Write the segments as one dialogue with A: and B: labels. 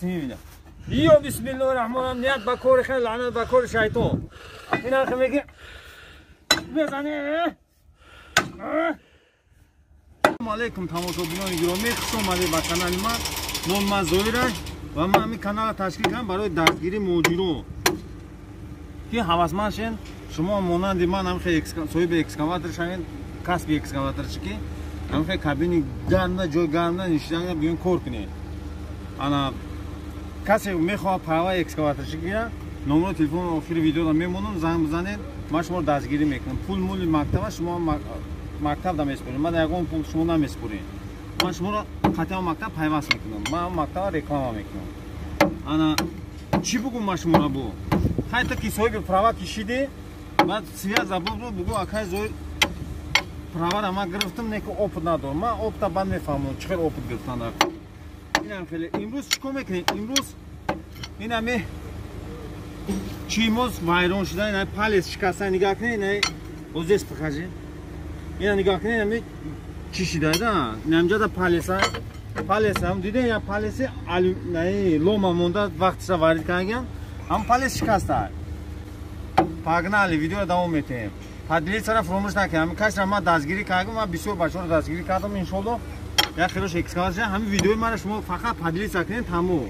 A: دست میبینم یا بسم الله الرحمن الرحیم نیت با کار خیلی لعنت با کار شیطان این آخه میگه بزنه السلام علیکم تماشاچیان گرامی خوش اومدید به کانال من نام من زهیر است و من همین کانال تشکیل کردم برای دستگیری موجودات که هوسمند شین شما مانند من هم خیلی صاحب اکسکاواتور شوین کسب اکسکاواتور چکی هم خیلی کابین گرم جای گرم نشیدن بیان کار کنید انا کسی میخواد پاور اکسکاواتور چکی نمره تلفن آخر ویدیو را میمونم زنگ بزنید من شما رو دستگیری میکنم پول مول مکتب شما مکتب دم اسپورین من یکم پول شما نم اسپورین من شما رو خاطر مکتب پیوست میکنم من مکتب رکلام میکنم انا چی بگم من شما رو بگم خیلی که صاحب پراوا کشیده بعد سویا زبون رو بگو اکای زوی پراوا را من گرفتم نیک اوپت ندارم من اوپت بند میفهمم چقدر اوپت گرفتن دارم اینم خیلی امروز چیکار میکنیم امروز این همه چیموز وایرون شده این پالیس شکسته نگاه کنید این اوزیس بخشید این نگاه کنید این چی شده ده نمجا ده پالیس هم دیده یا پالیس لوما مونده وقتش وارد کردن هم پالیس شکسته پاگنالی ویدیو را دوام میتیم پادلی سر فراموش نکنم کاش ما دستگیری کردم من بسیار بچه‌ها رو دستگیری کردم ان شاء الله یا خیلیش اکسکاواتور همین ویدیو ما شما فقط پادلی ساکنید تمام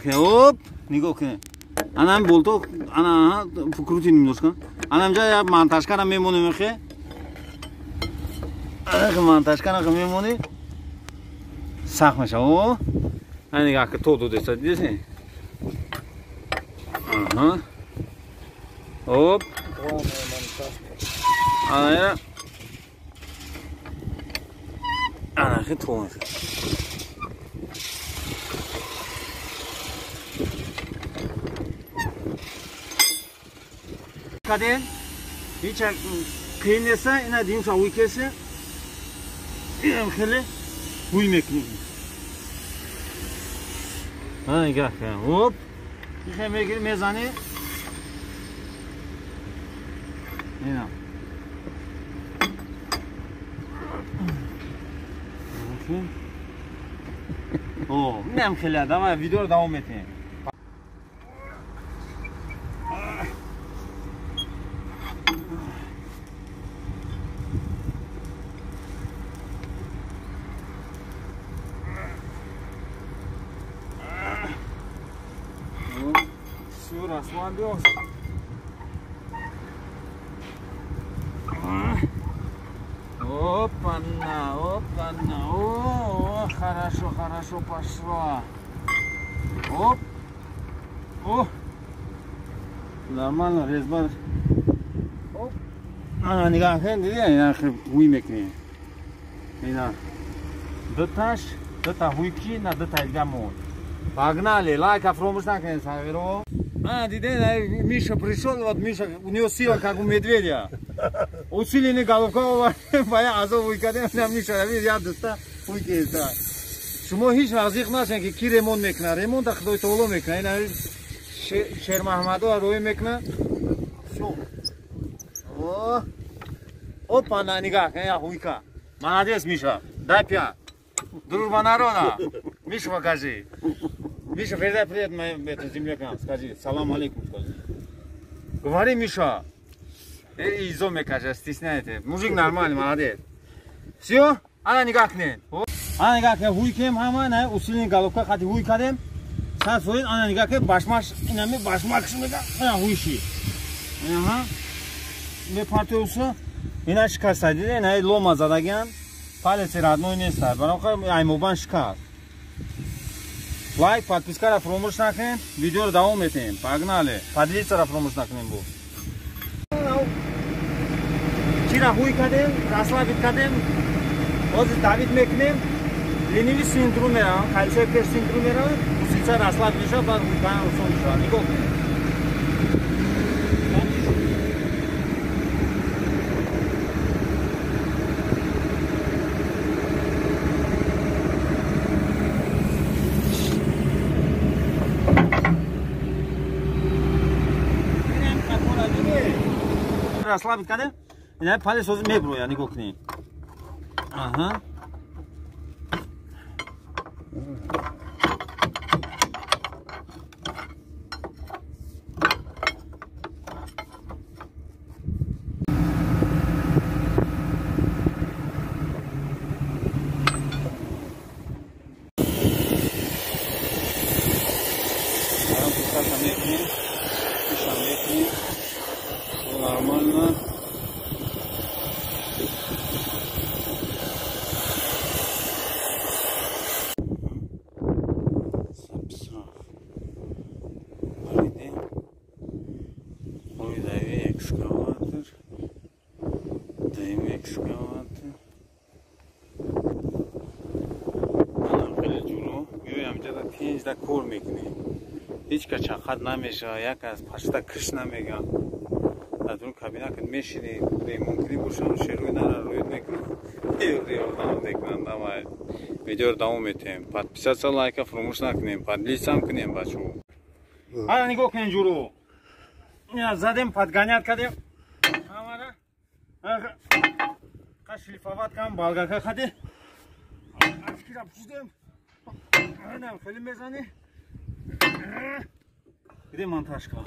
A: اوپ نگاه کنید انا هم بولتو انا فکروتی نمی‌دونم انا اینجا یا مانتاژ کردم میمونه میخه اگه مانتاژ کردم میمونه سخت میشه او این نگاه که تو دو دست دیدی آها اوپ انا انا خیلی تو میشه کدین هیچ کین نیست اینا دیم سوی کسی این خیلی بوی میکنیم ها نگاه کن هوپ میخوای میگیری میزنی اینا اوه اینم خیلی آدم ویدیو رو دوام میتیم Aslan diyor. Опа-на, опа-на. О, хорошо, хорошо пошло. Оп. О. Нормально, резбар. Оп. Ана, нигах кин, диди, ина хуй мекни. Ина. Доташ, дота хуйки, на дота игамон. Погнали, лайка фромуш накинь, саверо. А, диде, Миша пришел, вот Миша, у него сила, как у медведя. Усиленный головка, моя азов уйкадем, Миша, я доста уйкеста. Шумо хич разих нашен, ки ремонт мекна, ремонт да худой толо мекна, ина Шер Маҳмадо рой мекна. Всё. О. Опа, на нигах, я уйка. Молодец, Миша. Дай пя. Дружба народа. Миша, покажи. Миша, передай привет моим землякам, скажи, салам алейкум, скажи. Говори, Миша. Изо мекажа, стесняйте. Мужик нормальный, молодец. Все? Ана нигах не. Ана нигах не, хуй кем хама, не, усиленный головка, хати хуй кадем. Сад форид, ана нигах не, башмаш, инами башмак шмега, ана хуйши. Ага. Ме партиуса, ина шикаста диде, ина лома задаган. Палец родной не стар, барока аймобан шикаст. Лайк, подписка ра фромуш накунед, видео ро давом метем. Погнали. Поделиться ра фромуш накунем бу. Чира хуй кадем, расслабит кадем. Оз давид мекунем. Ленивый синдром мера, кальций пеш синдром мера, усица расслабит меша, бад хуй кадем усон меша. Нигох кунем. Расслабить кадем, ина палец оз меброя, нигох кунем. Ага. экскаватор. Даем экскаватор. Ана хеле ҷуро. Миёям ҷада тинҷда кор мекунем. Ҳеҷ кас чақат намеша, як аз пашта киш намегам. Дар ин кабина ки мешинем, мумкин бошам шеруи нара роид мекунам. Ёрдам мекунам, давай. Видеоро давом метем. Подписаться, лайка фаромӯш накунем. Подлизам кунем бачо. Ана нигоҳ кунем ҷуро. Ина задем, подгонят кардем. Ҳамара. Қа шлифоват кам, балгака хаде. Ашкира пушдем. Ана хеле мезани. Где монтажка?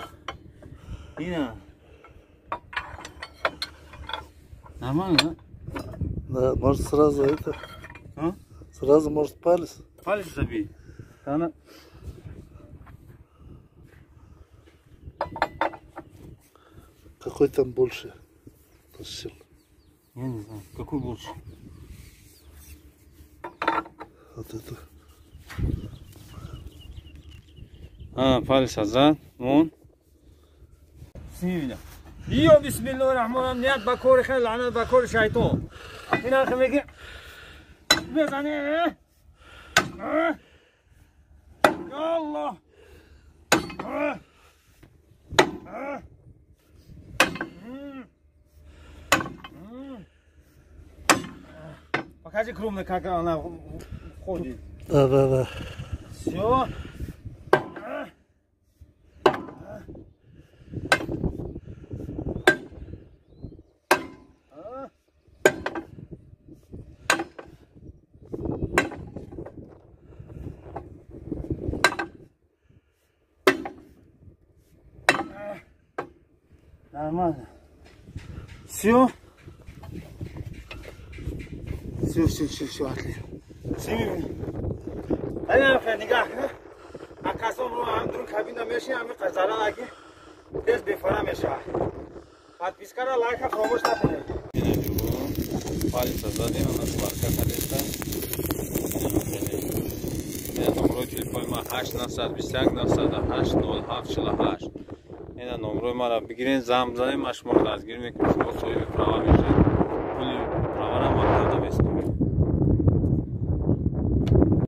A: Ина. Нормально, да?
B: Да, может сразу это.
A: А?
B: Сразу может палец.
A: Палец забей. Она.
B: Какой там больше тащил?
A: Я не знаю, какой больше.
B: Вот это.
A: Палец азад. Вон. Сними меня. Йо, бисмиллахир-рахманир-рахим. Ният ба кори хел, лаънат ба кори шайтон. Ина хемеги. Безани. Ya Allah. Покажи крупно, как она ходит.
B: Да.
A: Все. Нормально. Все, отлично. Ай, нигах. Акасом ро амдрун кабина меши, ами қазара аги. Тез бефара меша. Подпискара, лайка фаромӯш накунед. Ина ҷуро. Палец задем, ана сварка кадеста. Ина номерои телефони ма 89219080748. Ина номерои маро бигирен, зам занем, ма шуморо дастгирӣ мекунем, шумо соҳиби права мешавед. Пули правара ма карда местоҳем.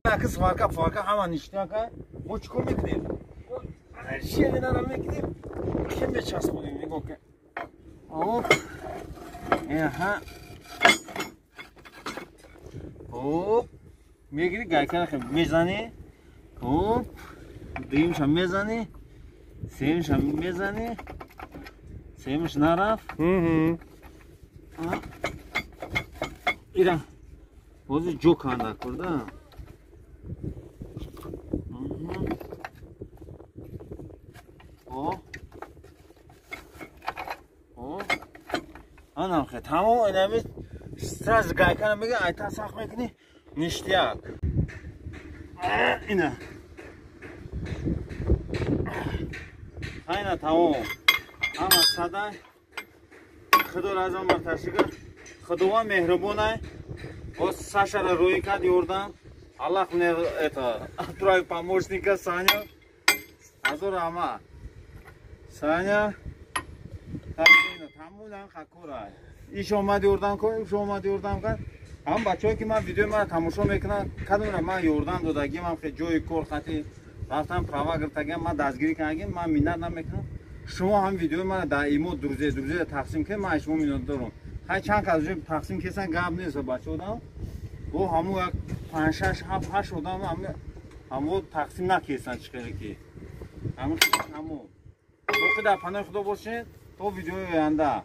A: Аки сварка ҳама ништиака мо чӣ кор мекунем? Шеринаро мекунем, ки мечаспонем, нигоҳ кун. Оп. Аҳа. Оп. Мегирӣ гайкаро мезанӣ. Оп. Дуюмшам мезанӣ. Сеюмшам мезанӣ. Сеюмш нарафт. Ира. Бози ҷо канда курда. Анам хе тамом инами страз гайкана мега айта сах мекуни ништияк. Ина. Айна тамом. Ама садай. Худо разам марташига. Худова меҳрубонай. Оз Сашара рӯи кад ёрдам. Аллах мне это отправил помощника Саня. Азор ама. Саня. Тамоман хакурай. Иш омад ёрдам кун, иш омад ёрдам кад. Ҳам бачаҳое ки ман видеои маро тамошо мекунанд, кадомра ман ёрдам додагим, ҳам хе ҷои кор хати рафтам права гирифтагим, ман дастгирӣ кардагим, ман миннат намекунам. Шумо ҳам видеои маро даимо друзе тақсим кунед, ман шумо миннат дорам. Хай чанд кас тақсим кесан гап нест бачаҳодам. Бо ҳамо як 5-6-7-8 одам ҳамо тақсим накесан чиқаре ки. Ҳамо. Боқи дар паноҳи Худо бошед. То видеои оянда.